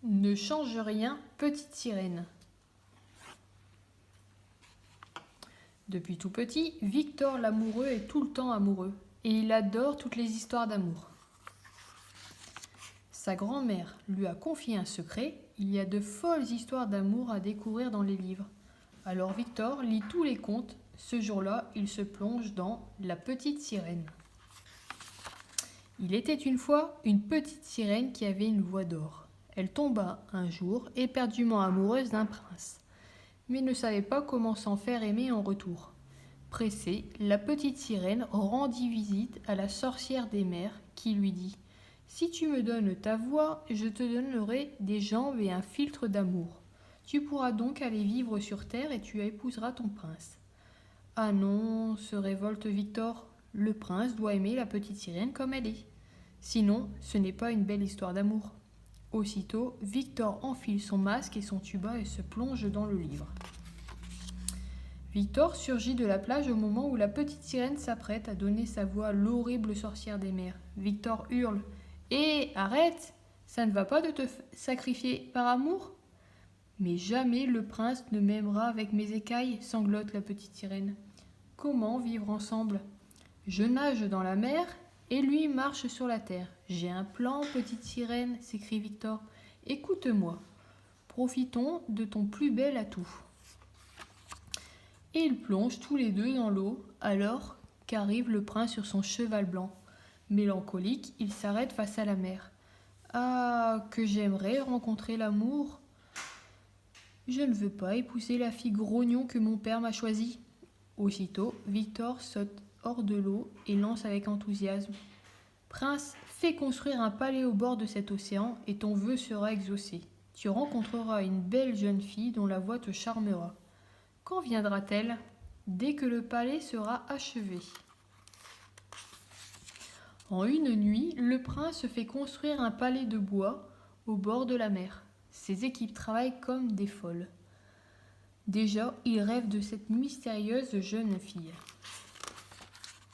Ne change rien, petite sirène. Depuis tout petit, Victor l'amoureux est tout le temps amoureux et il adore toutes les histoires d'amour. Sa grand-mère lui a confié un secret, il y a de folles histoires d'amour à découvrir dans les livres. Alors Victor lit tous les contes, ce jour-là il se plonge dans La petite sirène. Il était une fois une petite sirène qui avait une voix d'or. Elle tomba un jour éperdument amoureuse d'un prince, mais ne savait pas comment s'en faire aimer en retour. Pressée, la petite sirène rendit visite à la sorcière des mers qui lui dit « Si tu me donnes ta voix, je te donnerai des jambes et un filtre d'amour. Tu pourras donc aller vivre sur terre et tu épouseras ton prince. » Ah non, se révolte Victor, le prince doit aimer la petite sirène comme elle est. Sinon, ce n'est pas une belle histoire d'amour. Aussitôt, Victor enfile son masque et son tuba et se plonge dans le livre. Victor surgit de la plage au moment où la petite sirène s'apprête à donner sa voix à l'horrible sorcière des mers. Victor hurle « Hé, arrête! Ça ne va pas de te sacrifier par amour ?» « Mais jamais le prince ne m'aimera avec mes écailles, sanglote la petite sirène. Comment vivre ensemble ? Je nage dans la mer et lui marche sur la terre. J'ai un plan, petite sirène, s'écrie Victor. Écoute-moi. Profitons de ton plus bel atout. Et ils plongent tous les deux dans l'eau, alors qu'arrive le prince sur son cheval blanc. Mélancolique, il s'arrête face à la mer. Ah, que j'aimerais rencontrer l'amour. Je ne veux pas épouser la fille grognon que mon père m'a choisie. Aussitôt, Victor saute hors de l'eau et lance avec enthousiasme. Prince, fais construire un palais au bord de cet océan et ton vœu sera exaucé. Tu rencontreras une belle jeune fille dont la voix te charmera. Quand viendra-t-elle ? Dès que le palais sera achevé. En une nuit, le prince fait construire un palais de bois au bord de la mer. Ses équipes travaillent comme des folles. Déjà, il rêve de cette mystérieuse jeune fille.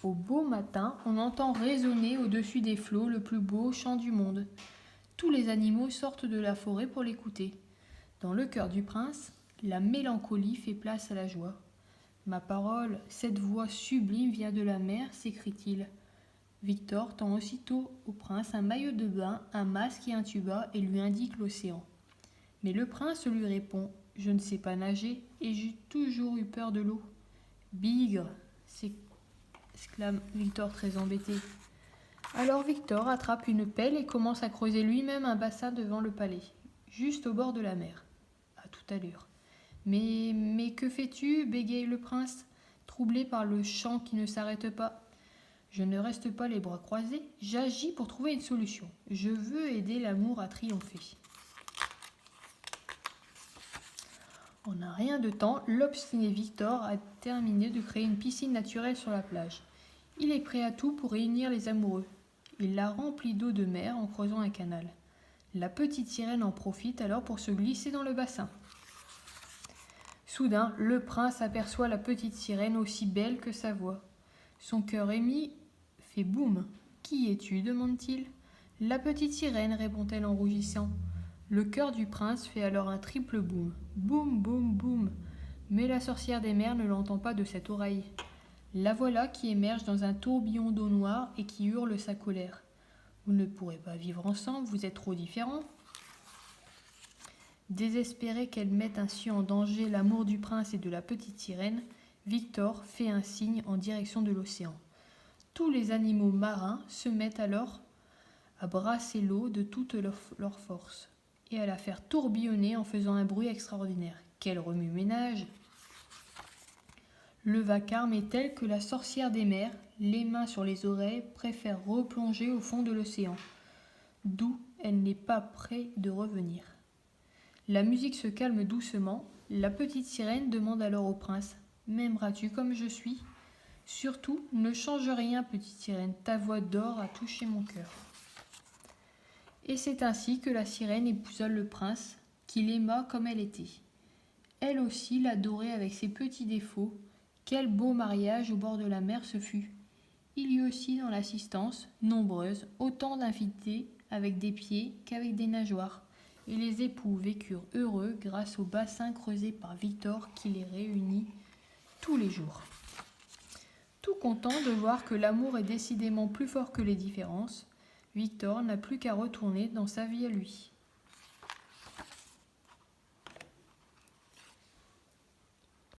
Au beau matin, on entend résonner au-dessus des flots le plus beau chant du monde. Tous les animaux sortent de la forêt pour l'écouter. Dans le cœur du prince, la mélancolie fait place à la joie. Ma parole, cette voix sublime vient de la mer, s'écrie-t-il. Victor tend aussitôt au prince un maillot de bain, un masque et un tuba et lui indique l'océan. Mais le prince lui répond « Je ne sais pas nager et j'ai toujours eu peur de l'eau. »« Bigre !» s'exclame Victor très embêté. Alors Victor attrape une pelle et commence à creuser lui-même un bassin devant le palais, juste au bord de la mer. À toute allure. Mais que fais-tu ? Bégaye le prince, troublé par le chant qui ne s'arrête pas. Je ne reste pas les bras croisés, j'agis pour trouver une solution. Je veux aider l'amour à triompher. En un rien de temps, l'obstiné Victor a terminé de créer une piscine naturelle sur la plage. Il est prêt à tout pour réunir les amoureux. Il la remplit d'eau de mer en creusant un canal. La petite sirène en profite alors pour se glisser dans le bassin. Soudain, le prince aperçoit la petite sirène aussi belle que sa voix. Son cœur ému fait boum. « Qui es-tu ? Demande-t-il. « La petite sirène, répond-elle en rougissant. Le cœur du prince fait alors un triple boum. Boum, boum, boum. Mais la sorcière des mers ne l'entend pas de cette oreille. La voilà qui émerge dans un tourbillon d'eau noire et qui hurle sa colère. Vous ne pourrez pas vivre ensemble, vous êtes trop différents. Désespéré qu'elle mette ainsi en danger l'amour du prince et de la petite sirène, Victor fait un signe en direction de l'océan. Tous les animaux marins se mettent alors à brasser l'eau de toute leur force et à la faire tourbillonner en faisant un bruit extraordinaire. Quel remue-ménage! Le vacarme est tel que la sorcière des mers, les mains sur les oreilles, préfère replonger au fond de l'océan, d'où elle n'est pas près de revenir. La musique se calme doucement. La petite sirène demande alors au prince « M'aimeras-tu comme je suis ?» Surtout, ne change rien, petite sirène, ta voix d'or a touché mon cœur. Et c'est ainsi que la sirène épousa le prince, qui l'aima comme elle était. Elle aussi l'adorait avec ses petits défauts. Quel beau mariage au bord de la mer ce fut. Il y eut aussi dans l'assistance, nombreuse, autant d'invités avec des pieds qu'avec des nageoires. et les époux vécurent heureux grâce au bassin creusé par Victor qui les réunit tous les jours. Tout content de voir que l'amour est décidément plus fort que les différences, Victor n'a plus qu'à retourner dans sa vie à lui.